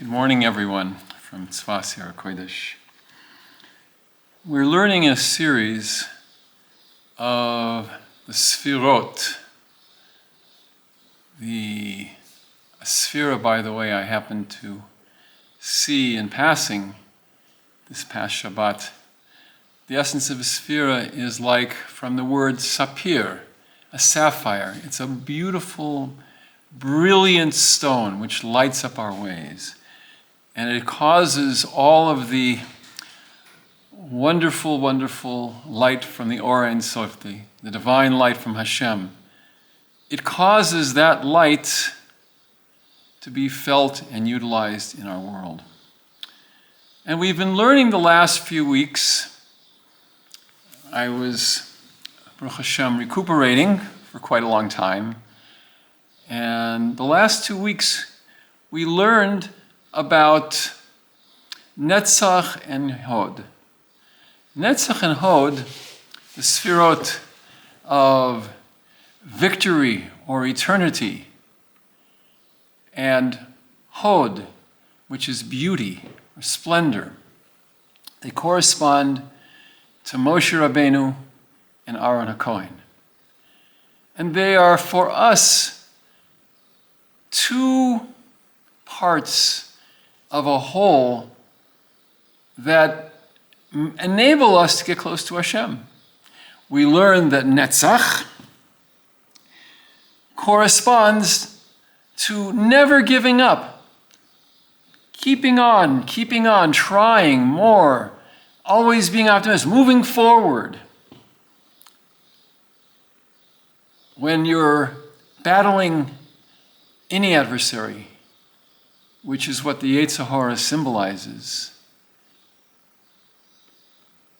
Good morning, everyone, from Tzfas Har Kodesh. We're learning a series of the Sfirot. The Sphira, by the way, I happened to see in passing this past Shabbat. The essence of a Sphira is like from the word sapphire, a sapphire. It's a beautiful, brilliant stone which lights up our ways. And it causes all of the wonderful, wonderful light from the Ora Ein Sof, the divine light from Hashem. It causes that light to be felt and utilized in our world. And we've been learning the last few weeks. I was, Baruch Hashem, recuperating for quite a long time. And the last 2 weeks, we learned about Netzach and Hod. Netzach and Hod, the Sfirot of victory or eternity, and Hod, which is beauty or splendor. They correspond to Moshe Rabbeinu and Aaron HaKohen. And they are for us two parts of a whole that enable us to get close to Hashem. We learn that Netzach corresponds to never giving up, keeping on, trying more, always being optimistic, moving forward. When you're battling any adversary, which is what the Yetzer Hara symbolizes,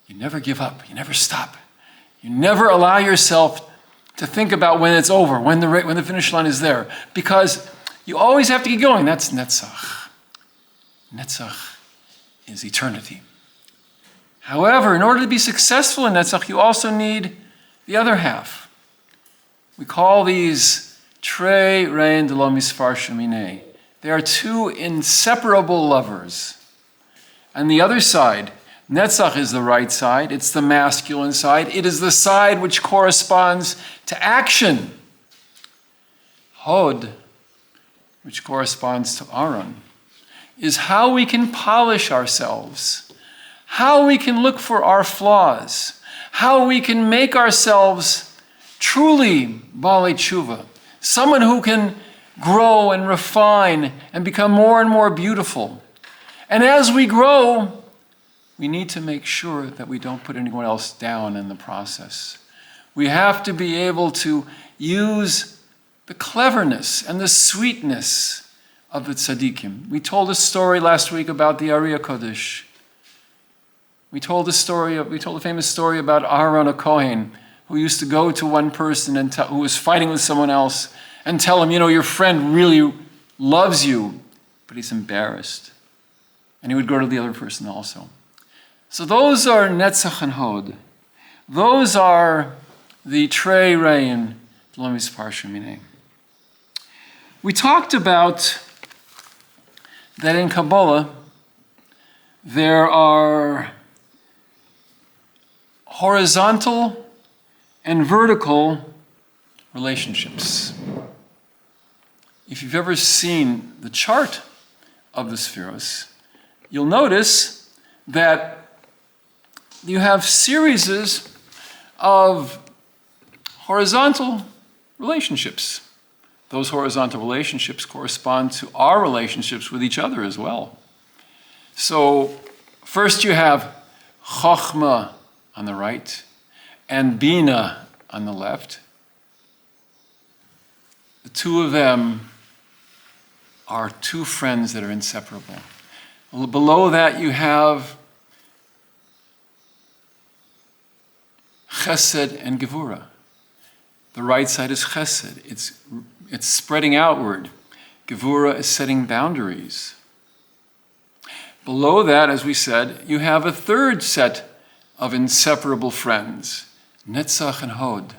you never give up, you never stop. You never allow yourself to think about when it's over, when the finish line is there, because you always have to keep going. That's Netzach. Netzach is eternity. However, in order to be successful in Netzach, you also need the other half. We call these Trei Rein de lo Misfarshim Minei. They are two inseparable lovers. And the other side, Netzach, is the right side. It's the masculine side. It is the side which corresponds to action. Hod, which corresponds to Aaron, is how we can polish ourselves, how we can look for our flaws, how we can make ourselves truly Balei Tshuva, someone who can grow and refine and become more and more beautiful. And as we grow, we need to make sure that we don't put anyone else down in the process. We have to be able to use the cleverness and the sweetness of the tzaddikim. We told a story last week about the Ari HaKodesh. We told a famous story about Aaron HaKohen, who used to go to one person and who was fighting with someone else and tell him, your friend really loves you, but he's embarrassed. And he would go to the other person also. So those are Netzach and Hod. Those are the Trei Rein de lo Misfarshim Minei. We talked about that in Kabbalah there are horizontal and vertical relationships. If you've ever seen the chart of the Spheros, you'll notice that you have series of horizontal relationships. Those horizontal relationships correspond to our relationships with each other as well. So first you have Chochmah on the right and Bina on the left. The two of them are two friends that are inseparable. Below that you have Chesed and Gevura. The right side is Chesed. It's spreading outward. Gevura is setting boundaries. Below that, as we said, you have a third set of inseparable friends, Netzach and Hod.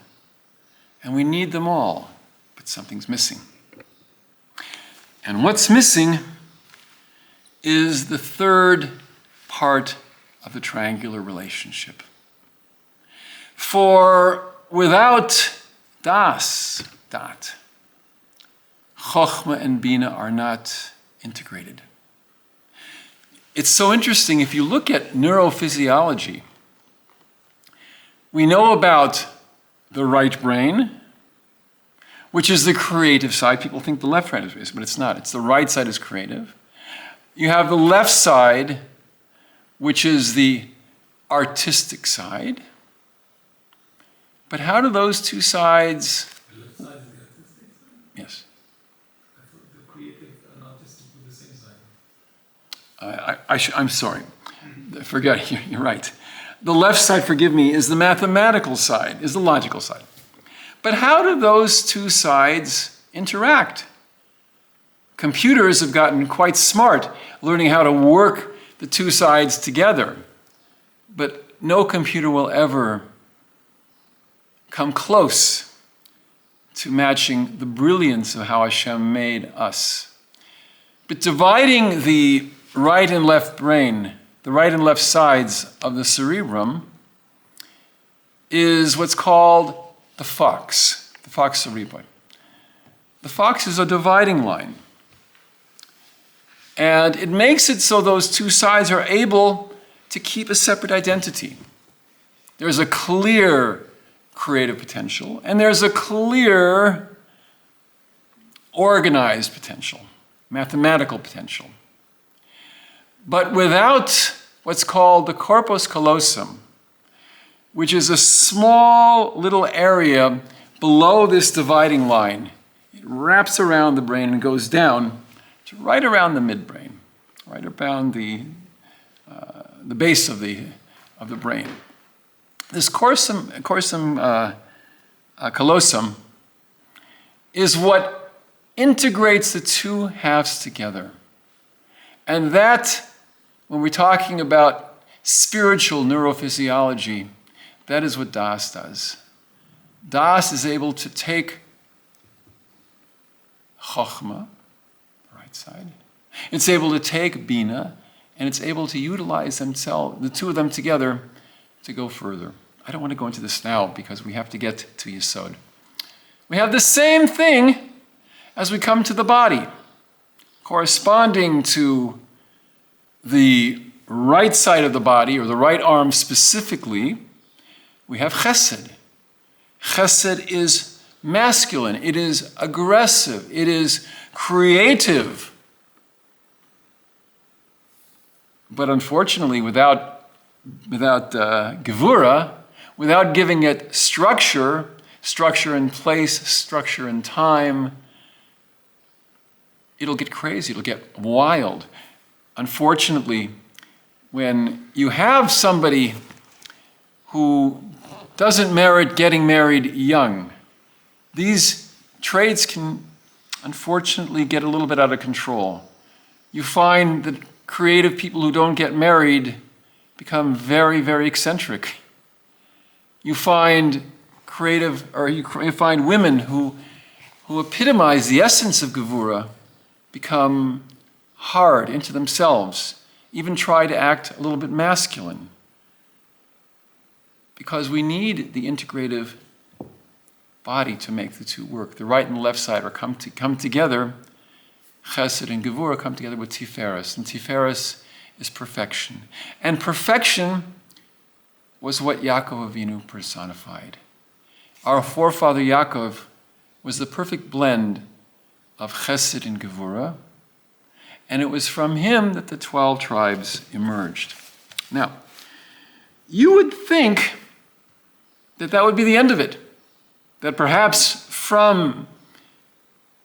And we need them all, but something's missing. And what's missing is the third part of the triangular relationship. For without das, dat, Chochmah and Bina are not integrated. It's so interesting, if you look at neurophysiology, we know about the right brain, which is the creative side. People think the left side is, but it's not. It's the right side is creative. You have the left side, which is the artistic side. But how do those two sides... The left side is the artistic side? Yes. I thought the creative and artistic were the same side. I'm sorry. Forget, you're right. The left side, forgive me, is the mathematical side, is the logical side. But how do those two sides interact? Computers have gotten quite smart learning how to work the two sides together. But no computer will ever come close to matching the brilliance of how Hashem made us. But dividing the right and left brain, the right and left sides of the cerebrum, is what's called the fox cerebri. The fox is a dividing line. And it makes it so those two sides are able to keep a separate identity. There's a clear creative potential, and there's a clear organized potential, mathematical potential. But without what's called the corpus callosum, which is a small little area below this dividing line, it wraps around the brain and goes down to right around the midbrain, right around the base of the brain. This corpus callosum is what integrates the two halves together. And that, when we're talking about spiritual neurophysiology, that is what Das does. Das is able to take Chochmah, the right side. It's able to take Bina, and it's able to utilize themselves, the two of them together, to go further. I don't want to go into this now because we have to get to YESOD. We have the same thing as we come to the body. Corresponding to the right side of the body, or the right arm specifically, we have Chesed. Chesed is masculine, it is aggressive, it is creative. But unfortunately, without Gevura, without giving it structure in place, structure in time, it'll get crazy, it'll get wild. Unfortunately, when you have somebody who doesn't merit getting married young, these traits can unfortunately get a little bit out of control. You find that creative people who don't get married become very, very eccentric. You find you find women who epitomize the essence of Gevura become hard into themselves, even try to act a little bit masculine. Because we need the integrative body to make the two work. The right and the left side are come together. Chesed and Gevura come together with Tiferes, and Tiferes is perfection. And perfection was what Yaakov Avinu personified. Our forefather Yaakov was the perfect blend of Chesed and Gevura, and it was from him that the 12 tribes emerged. Now, you would think that that would be the end of it, that perhaps from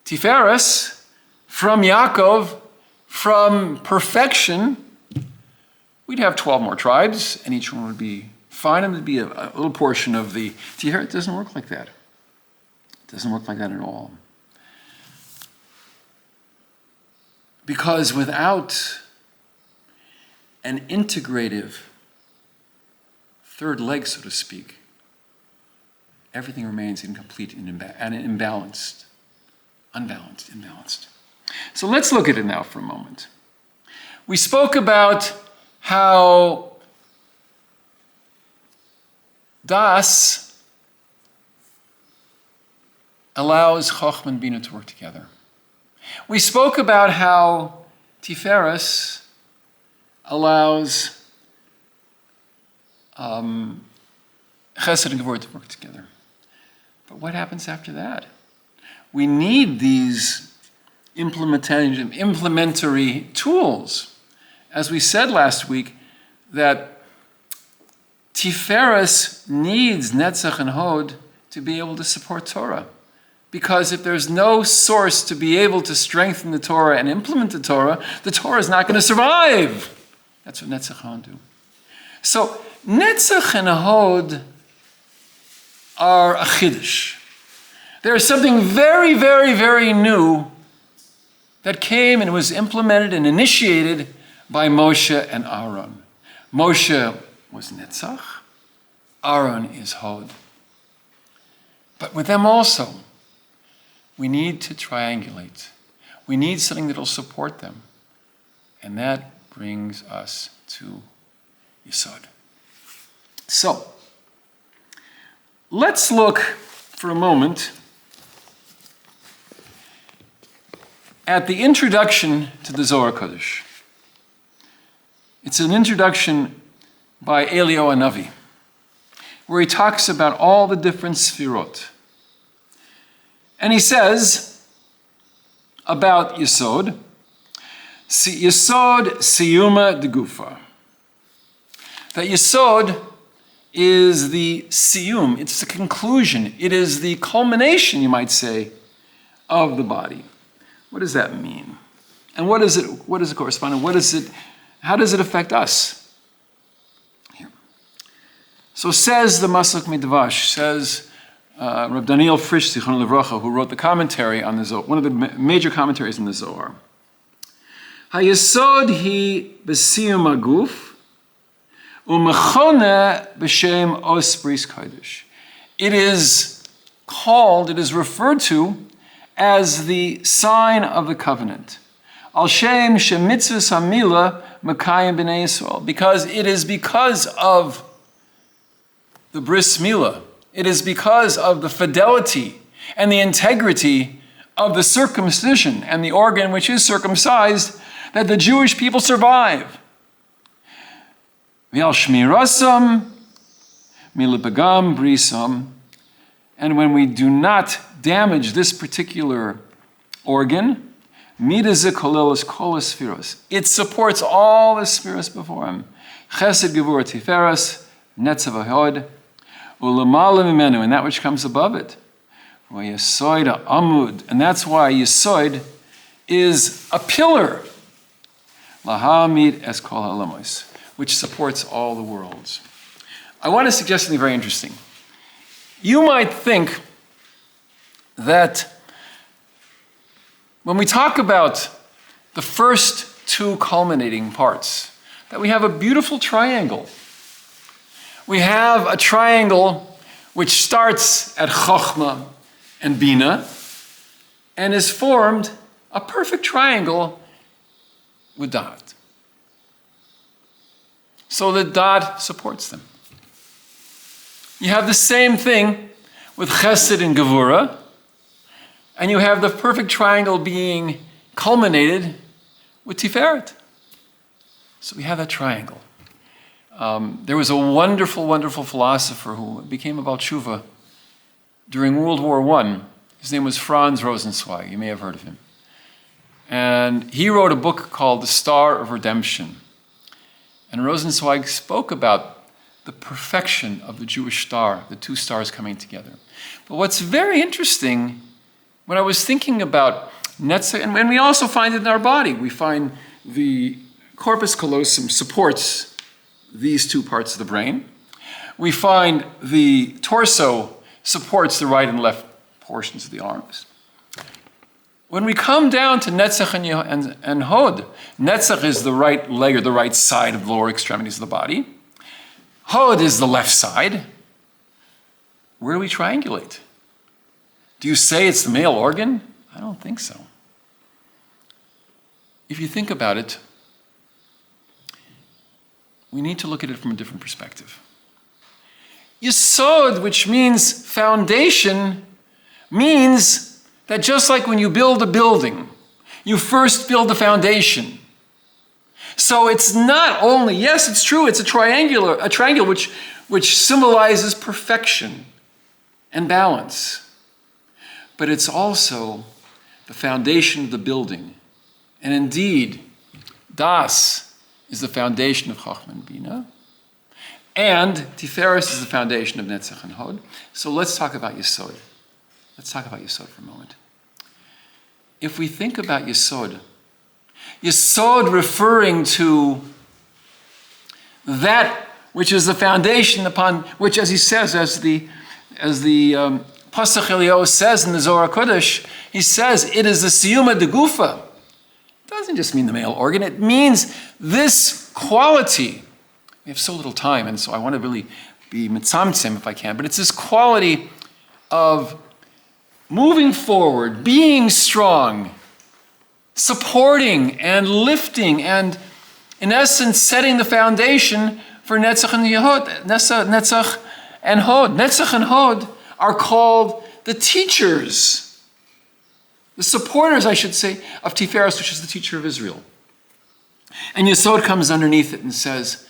Tiferes, from Yaakov, from perfection, we'd have 12 more tribes, and each one would be fine, and there'd be a little portion of the Tiferes. It doesn't work like that. It doesn't work like that at all. Because without an integrative third leg, so to speak, everything remains incomplete and imbalanced. So let's look at it now for a moment. We spoke about how Das allows Chochmah and Bina to work together. We spoke about how Tiferes allows Chesed and Gevurah to work together. But what happens after that? We need these implementary tools. As we said last week, that Tiferes needs Netzach and Hod to be able to support Torah. Because if there's no source to be able to strengthen the Torah and implement the Torah is not going to survive. That's what Netzach and Hod do. So Netzach and Hod are a chiddush. There is something very, very, very new that came and was implemented and initiated by Moshe and Aaron. Moshe was Netzach, Aaron is Hod. But with them also, we need to triangulate. We need something that will support them. And that brings us to YESOD. So, let's look for a moment at the introduction to the Zohar Kodesh. It's an introduction by Eliyahu Hanavi, where he talks about all the different sfirot. And he says about YESOD, YESOD siyuma de gufa. That YESOD is the siyum, it's the conclusion, it is the culmination, you might say, of the body. What does that mean? And what does it correspond to? How does it affect us? Here. So says the Maslach Midvash, says Reb Daniel Frisch, Zichrono Livracha, who wrote the commentary on the Zohar, one of the major commentaries in the Zohar. HaYesod hi b'siyum haguf u'mechone b'shem os bris kodesh. It is referred to as the sign of the covenant. Alshech shemitzvus hamila mekayim b'nei Yisrael. Because it is because of the bris milah. It is because of the fidelity and the integrity of the circumcision and the organ which is circumcised that the Jewish people survive. V'al shmirasam milipagam brisam. And when we do not damage this particular organ, midazik kolelos kolos spheros. It supports all the spheros before him. Chesed gevurah tiferes, netzav hod, ulamala mimenu, and that which comes above it. YESOD amud, and that's why YESOD is a pillar. Lahamid es kol halamos, which supports all the worlds. I want to suggest something very interesting. You might think that when we talk about the first two culminating parts, that we have a beautiful triangle. We have a triangle which starts at Chochmah and Bina and is formed a perfect triangle with Dot. So the Dot supports them. You have the same thing with Chesed and Gevurah, and you have the perfect triangle being culminated with Tiferet. So we have that triangle. There was a wonderful, wonderful philosopher who became a Baal Tshuva during World War I. His name was Franz Rosenzweig. You may have heard of him. And he wrote a book called The Star of Redemption. And Rosenzweig spoke about the perfection of the Jewish star, the two stars coming together. But what's very interesting, when I was thinking about Netzach, and we also find it in our body, we find the corpus callosum supports these two parts of the brain. We find the torso supports the right and left portions of the arms. When we come down to Netzach and Hod, Netzach is the right leg or the right side of the lower extremities of the body. Hod is the left side. Where do we triangulate? Do you say it's the male organ? I don't think so. If you think about it, we need to look at it from a different perspective. Yesod, which means foundation, means that just like when you build a building, you first build the foundation. So it's not only, yes, it's true, it's a triangle which symbolizes perfection and balance. But it's also the foundation of the building. And indeed, Das is the foundation of Chochmah and Bina. And Tiferes is the foundation of Netzach and Hod. So let's talk about Yesod. Let's talk about Yesod for a moment. If we think about Yesod, Yesod referring to that which is the foundation upon which, as he says, as the Pasach Eliyahu says in the Zohar Kodesh, he says it is the Siyuma de Gufa. It doesn't just mean the male organ, it means this quality. We have so little time, and so I want to really be mitzamtzim if I can, but it's this quality of moving forward, being strong, supporting and lifting, and in essence setting the foundation for Netzach and Yehud, Netzach and Hod. Netzach and Hod are called the teachers, the supporters, I should say, of Tiferes, which is the teacher of Israel. And Yesod comes underneath it and says,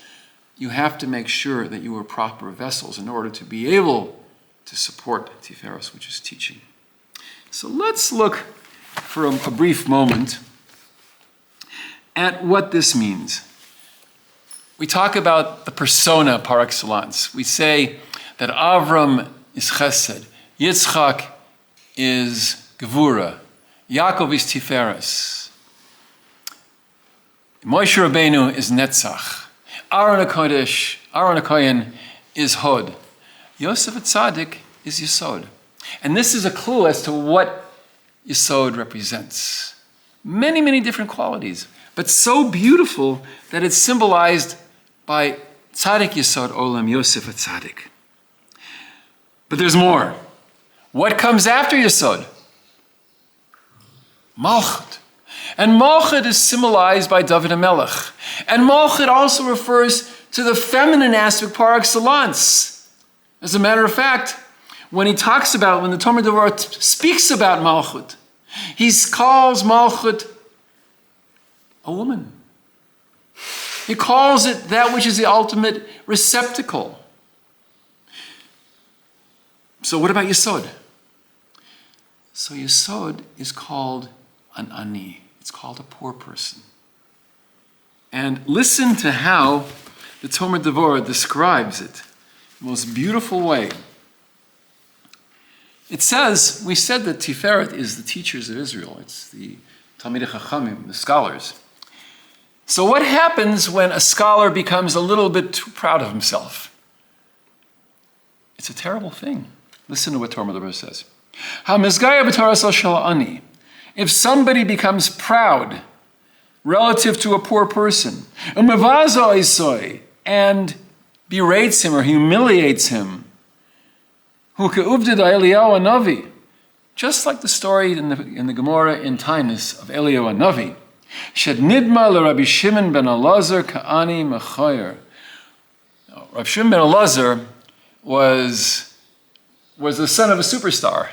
you have to make sure that you are proper vessels in order to be able to support Tiferes, which is teaching. So let's look for a brief moment at what this means. We talk about the persona par excellence. We say that Avram is Chesed, Yitzchak is Gevura, Yaakov is Tiferes, Moshe Rabbeinu is Netzach, Aaron HaKohen is Hod, Yosef Tzaddik is Yesod. And this is a clue as to what Yesod represents. Many, many different qualities, but so beautiful that it's symbolized by Tzaddik Yesod Olam, Yosef Tzaddik. But there's more. What comes after Yesod? Malchut. And Malchut is symbolized by David HaMelech. And Malchut also refers to the feminine aspect par excellence. As a matter of fact, when the Talmud Devorah speaks about Malchut, he calls Malchut a woman. He calls it that which is the ultimate receptacle. So what about Yesod? So Yesod is called an ani. It's called a poor person. And listen to how the Talmud Devorah describes it in the most beautiful way. It says, we said that Tiferet is the teachers of Israel. It's the Talmidei Chachamim, the scholars. So what happens when a scholar becomes a little bit too proud of himself? It's a terrible thing. Listen to what Talmud Devorah says. If somebody becomes proud relative to a poor person, and berates him or humiliates him, just like the story in the Gemara in Tainus of Eliyahu Hanavi, Shednidma l'Rabbi Shimon ben Elazar ka'ani mechoyer. Rabbi Shimon ben Elazar was the son of a superstar.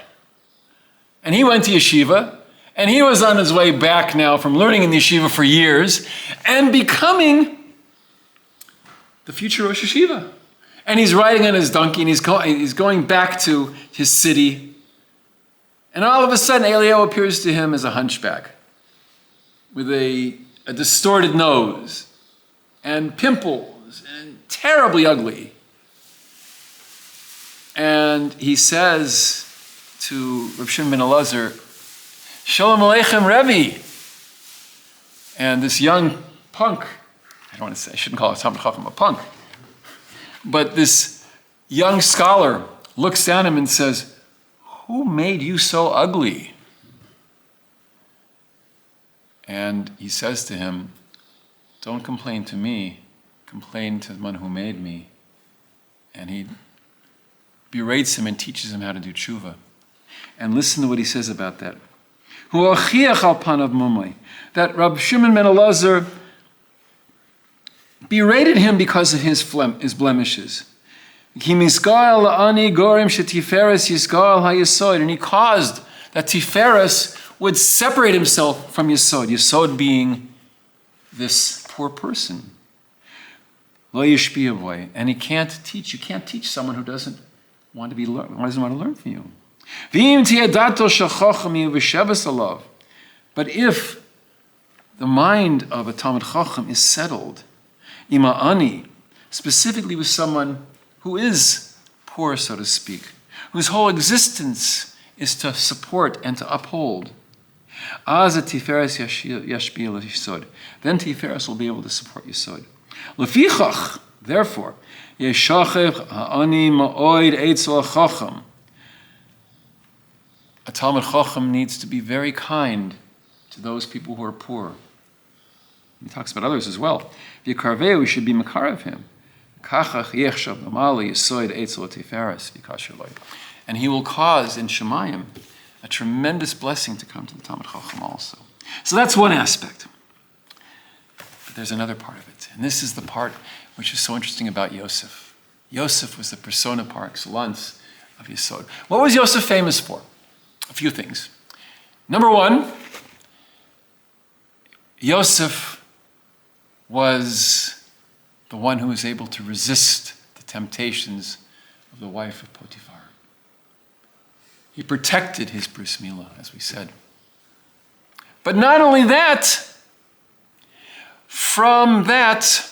And he went to yeshiva, and he was on his way back now from learning in the yeshiva for years, and becoming the future Rosh Yeshiva. And he's riding on his donkey, and he's going back to his city. And all of a sudden, Eliyahu appears to him as a hunchback, with a distorted nose, and pimples, and terribly ugly. And he says to Reb Shimon ben Elazar, Shalom Aleichem Rebbe. And this young punk, I shouldn't call it Talmid Chacham a punk, but this young scholar looks down at him and says, who made you so ugly? And he says to him, don't complain to me, complain to the one who made me. And he berates him and teaches him how to do tshuva. And listen to what he says about that. That Rabbi Shimon ben Elazar berated him because of his blemishes. And he caused that Tiferes would separate himself from Yesod. Yesod being this poor person. And he can't teach. You can't teach someone who doesn't want to learn from you. But if the mind of a Talmid Chacham is settled, ima'ani, specifically with someone who is poor, so to speak, whose whole existence is to support and to uphold, then Tiferes will be able to support Yesod. Lefichach, therefore, yeshachef ha'ani ma'oid eitzel ha'chacham. A Talmid Chacham needs to be very kind to those people who are poor. He talks about others as well. V'yikarveu, we should be makarev him. Kachach yechshav l'mali yisoid eitzel tiferes v'kasher. And he will cause in Shemayim a tremendous blessing to come to the Talmid Chacham also. So that's one aspect. But there's another part of it. And this is the part which is so interesting about Yosef. Yosef was the persona par excellence of Yesod. What was Yosef famous for? A few things. Number one, Yosef was the one who was able to resist the temptations of the wife of Potiphar. He protected his bris milah, as we said. But not only that, from that,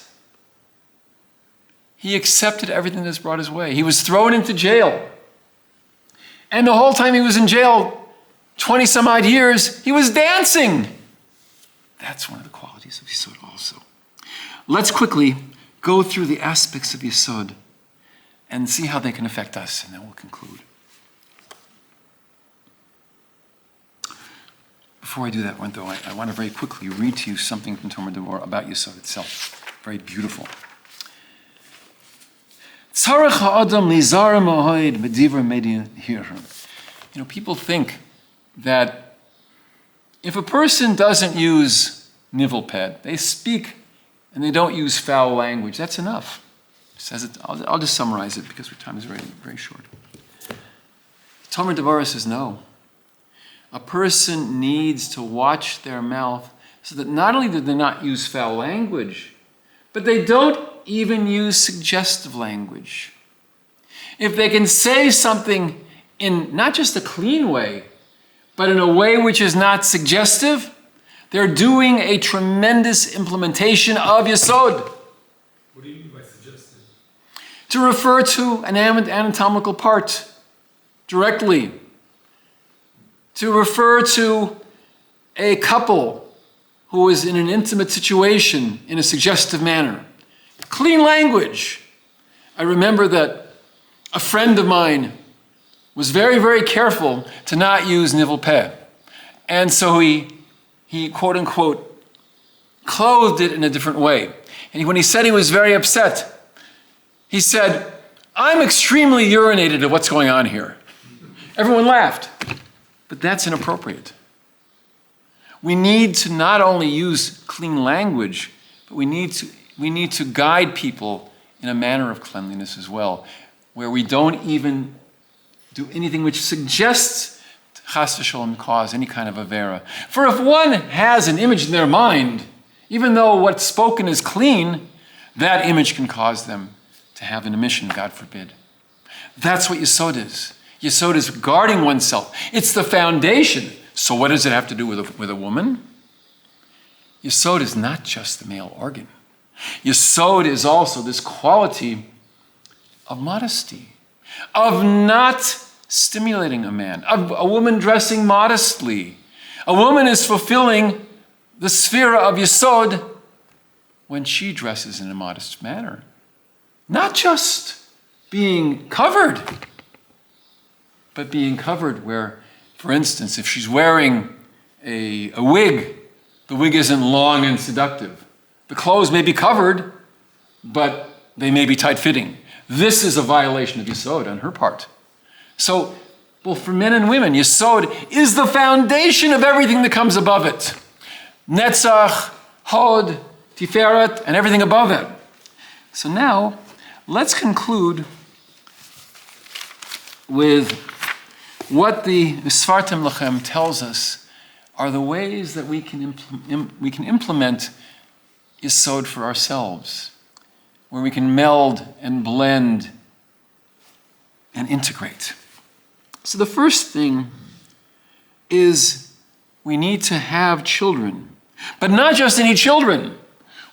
he accepted everything that's brought his way. He was thrown into jail. And the whole time he was in jail, 20 some odd years, he was dancing. That's one of the qualities of Yesod also. Let's quickly go through the aspects of Yesod and see how they can affect us, and then we'll conclude. Before I do that, though, I want to very quickly read to you something from Tomer Devorah about Yesod itself. Very beautiful. People think that if a person doesn't use nivelped, they speak and they don't use foul language, that's enough. It says it, I'll just summarize it because our time is very, very short. Tomer Devorah says no. A person needs to watch their mouth so that not only do they not use foul language, but they don't even use suggestive language. If they can say something in not just a clean way, but in a way which is not suggestive, they're doing a tremendous implementation of Yesod. What do you mean by suggestive? To refer to an anatomical part directly. To refer to a couple who is in an intimate situation in a suggestive manner. Clean language. I remember that a friend of mine was very, very careful to not use nivel peh. And so he quote unquote, clothed it in a different way. And when he said he was very upset, he said, "I'm extremely urinated at what's going on here." Everyone laughed. But that's inappropriate. We need to not only use clean language, but we need to guide people in a manner of cleanliness as well, where we don't even do anything which suggests chas v'sholom cause any kind of avera. For if one has an image in their mind, even though what's spoken is clean, that image can cause them to have an emission, God forbid. That's what Yesod is. Yesod is guarding oneself. It's the foundation. So what does it have to do with a woman? Yesod is not just the male organ. Yesod is also this quality of modesty, of not stimulating a man, of a woman dressing modestly. A woman is fulfilling the sphere of Yesod when she dresses in a modest manner. Not just being covered, but being covered where, for instance, if she's wearing a wig, the wig isn't long and seductive. The clothes may be covered, but they may be tight-fitting. This is a violation of Yesod on her part. So, both for men and women, Yesod is the foundation of everything that comes above it. Netzach, Hod, Tiferet, and everything above it. So now, let's conclude with what the Sfartim Lachem tells us are the ways that we can implement YESOD for ourselves, where we can meld and blend and integrate. So the first thing is we need to have children, but not just any children.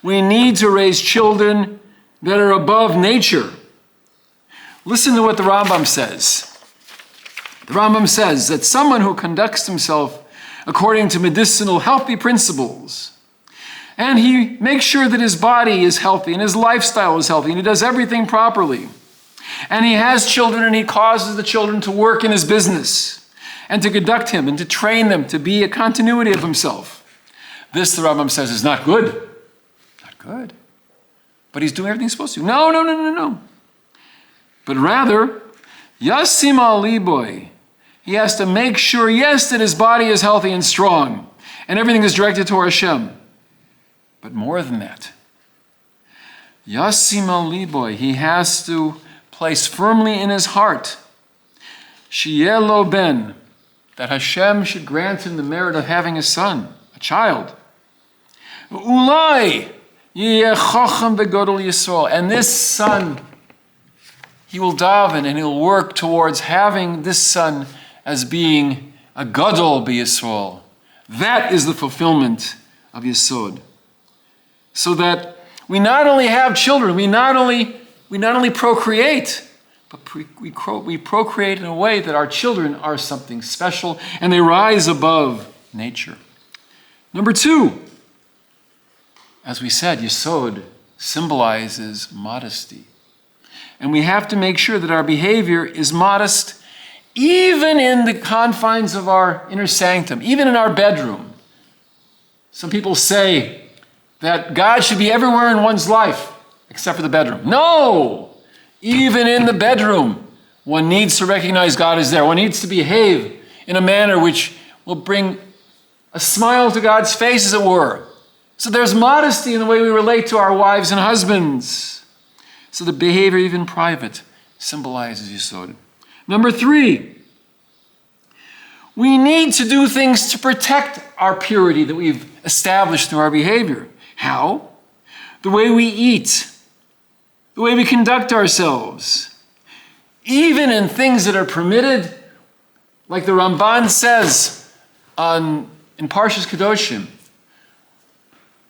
We need to raise children that are above nature. Listen to what the Rambam says. The Rambam says that someone who conducts himself according to medicinal healthy principles, and he makes sure that his body is healthy and his lifestyle is healthy and he does everything properly, and he has children and he causes the children to work in his business and to conduct him and to train them to be a continuity of himself. This, the Rambam says, is not good. Not good. But he's doing everything he's supposed to. No. But rather, Yasim al liboy, he has to make sure, yes, that his body is healthy and strong and everything is directed toward Hashem. But more than that, Yasim al liboy, he has to place firmly in his heart, Shielo ben, that Hashem should grant him the merit of having a son, a child. Ulai, and this son, he will daven and he'll work towards having this son as being a gadol b'Yisrael. That is the fulfillment of YESOD. So that we not only have children, we not only procreate, but we procreate in a way that our children are something special and they rise above nature. Number two, as we said, YESOD symbolizes modesty. And we have to make sure that our behavior is modest even in the confines of our inner sanctum, even in our bedroom. Some people say that God should be everywhere in one's life except for the bedroom. No! Even in the bedroom, one needs to recognize God is there. One needs to behave in a manner which will bring a smile to God's face, as it were. So there's modesty in the way we relate to our wives and husbands. So the behavior, even private, symbolizes YESOD. Number three, we need to do things to protect our purity that we've established through our behavior. How? The way we eat, the way we conduct ourselves. Even in things that are permitted, like the Ramban says in Parshas Kedoshim,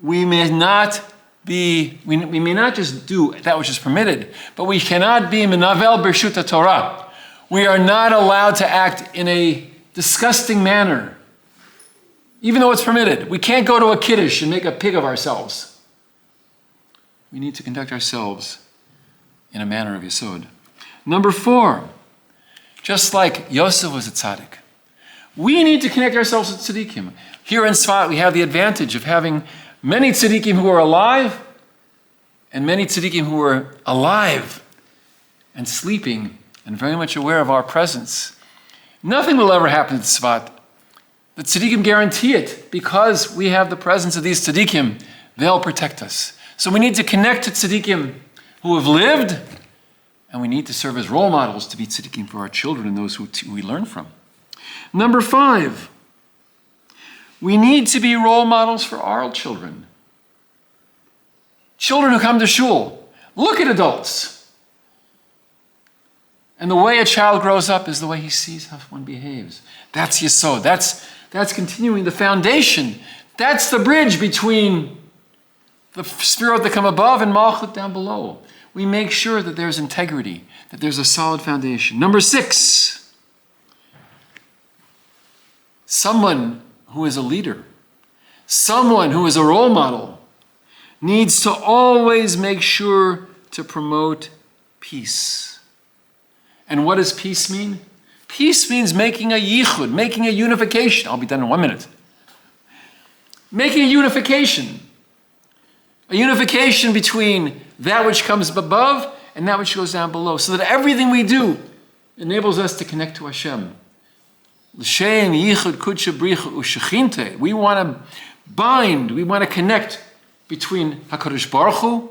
we may not just do that which is permitted, but we cannot be menavel b'rshut Torah. We are not allowed to act in a disgusting manner, even though it's permitted. We can't go to a kiddush and make a pig of ourselves. We need to conduct ourselves in a manner of YESOD. Number four, just like Yosef was a tzaddik, we need to connect ourselves with tzaddikim. Here in Sfat, we have the advantage of having many tzaddikim who are alive and many tzaddikim who are alive and sleeping and very much aware of our presence. Nothing will ever happen to Tzvat. The tzaddikim guarantee it because we have the presence of these tzaddikim. They'll protect us. So we need to connect to tzaddikim who have lived, and we need to serve as role models to be tzaddikim for our children and those who we learn from. Number five, we need to be role models for our children. Children who come to shul, look at adults. And the way a child grows up is the way he sees how one behaves. That's YESOD. That's continuing the foundation. That's the bridge between the spirit that come above and Malchut down below. We make sure that there's integrity, that there's a solid foundation. Number six, someone who is a leader, someone who is a role model, needs to always make sure to promote peace. And what does peace mean? Peace means making a yichud, making a unification. I'll be done in 1 minute. Making a unification between that which comes above and that which goes down below, so that everything we do enables us to connect to Hashem. L'shem yichud kudsha bricha u'shechinte. We want to bind, we want to connect between HaKadosh Baruch Hu,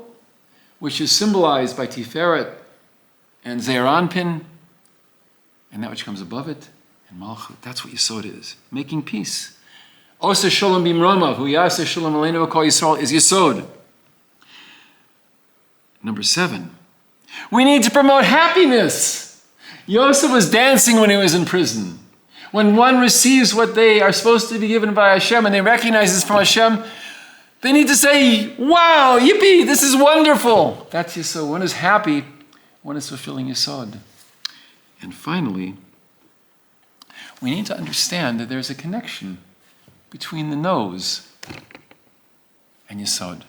which is symbolized by Tiferet and Zeir Anpin, and that which comes above it, and Malchut. That's what Yesod is, making peace. Osa Shalom Bimromav, Hu Yaseh Shalom Aleinu V'Kol Yisrael, is Yesod. Number 7, we need to promote happiness. Yosef was dancing when he was in prison. When one receives what they are supposed to be given by Hashem and they recognize it's from Hashem, they need to say, wow, yippee, this is wonderful. That's Yesod. One is happy, one is fulfilling Yesod. And finally, we need to understand that there's a connection between the nose and Yesod.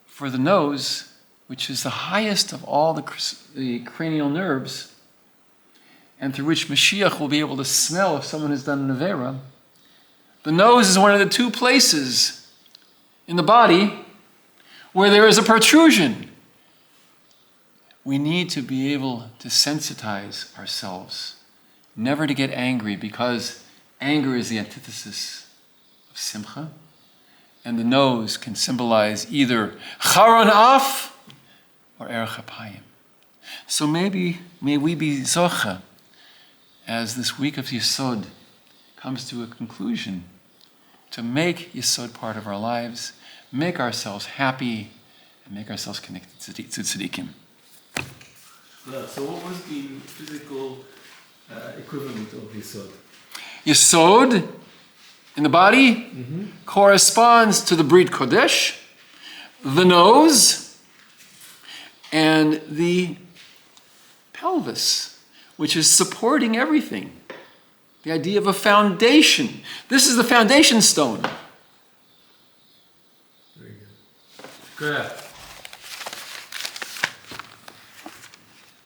For the nose, which is the highest of all the cranial nerves, and through which Mashiach will be able to smell if someone has done an Avera, the nose is one of the 2 places in the body where there is a protrusion. We need to be able to sensitize ourselves, never to get angry, because anger is the antithesis of Simcha, and the nose can symbolize either Charon Af or Erech HaPayim. So may we be Zocha, as this week of Yesod comes to a conclusion, to make Yesod part of our lives, make ourselves happy, and make ourselves connected to Tzadikim. Yeah, so what was the physical equivalent of Yesod? Yesod, in the body, corresponds to the Brit Kodesh, the nose, and the pelvis, which is supporting everything. The idea of a foundation. This is the foundation stone. Very good. Good.